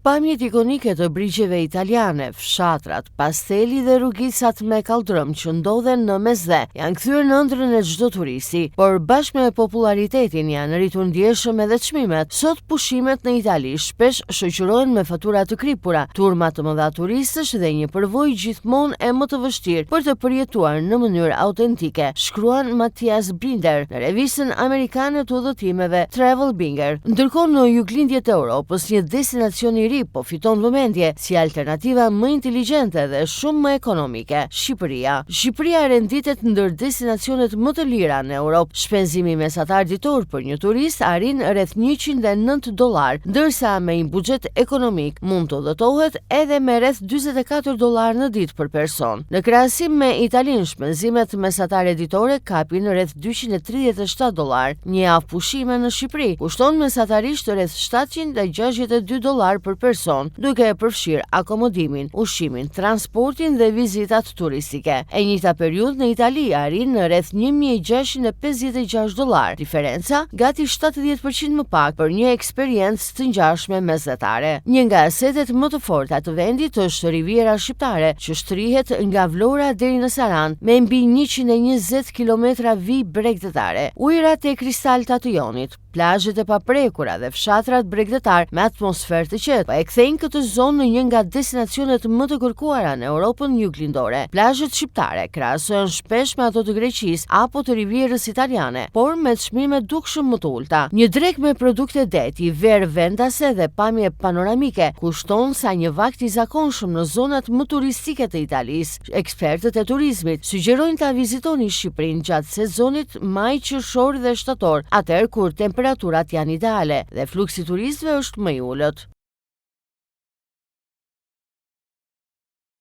Pamjet ikonike të brigjeve italiane, fshatrat, pasteli dhe rrugicat me kaldrëm që ndodhen në mesdhe janë kthyer në ëndrrën e çdo turisti, por bashkë me popularitetin janë rritur ndjeshëm edhe çmimet. Sot pushimet në Itali shpesh shoqërohen me fatura të kripura, turma të mëdha turistësh dhe një përvojë gjithmonë e më të vështirë për të përjetuar në mënyrë autentike, shkruan Matthias Binder në revistën amerikane të udhëtimeve Travel Binger. Ndërkohë në juglindjet e Europës, një destinacion i ri po fiton vëmendje si alternativa më inteligjente dhe shumë më ekonomike, Shqipëria renditet ndër destinacionet më të lira në Europë. Shpenzimi mesatar ditor për një turist arrin rreth $109, ndërsa me një buxhet ekonomik mund të udhëtohet edhe me rreth $44 në ditë për person. Në krahasim me Italinë, shpenzimet mesatare ditore kapin rreth $237. Një javë pushime në Shqipëri kushton mesatarisht rreth $762 për person, duke e përfshirë akomodimin, ushqimin, transportin dhe vizitat turistike. E njëjta periudhë në Itali arrin në rreth $1.656. Diferenca gati 70% më pak për një eksperiencë të ngjashme mesdhetare. Një nga setet më të forta të vendit është Riviera shqiptare, që shtrihet nga Vlora deri në Saran me mbi 120 kilometra vijë bregdetare. Ujërat e kristalta të Jonit, plazhet e paprekura dhe fshatrat bregdetar me atmosferë të qetë e kthejnë këtë zonë në një nga destinacionet më të kërkuara në Europën juglindore. Plazhet shqiptare krahasohen shpesh me ato të Greqisë apo të Rivierës italiane, por me çmime dukshëm më të ulta. Një drekë me produkte deti, verë vendase dhe pamje panoramike kushton sa një vakt i zakonshëm në zonat më turistike të Italisë. Ekspertët e turizmit sugjerojnë ta vizitoni Shqipërinë gjatë sezonit maj, qershor dhe shtator, atëherë kur temperaturat janë ideale dhe fluksi turistëve është më i ulët.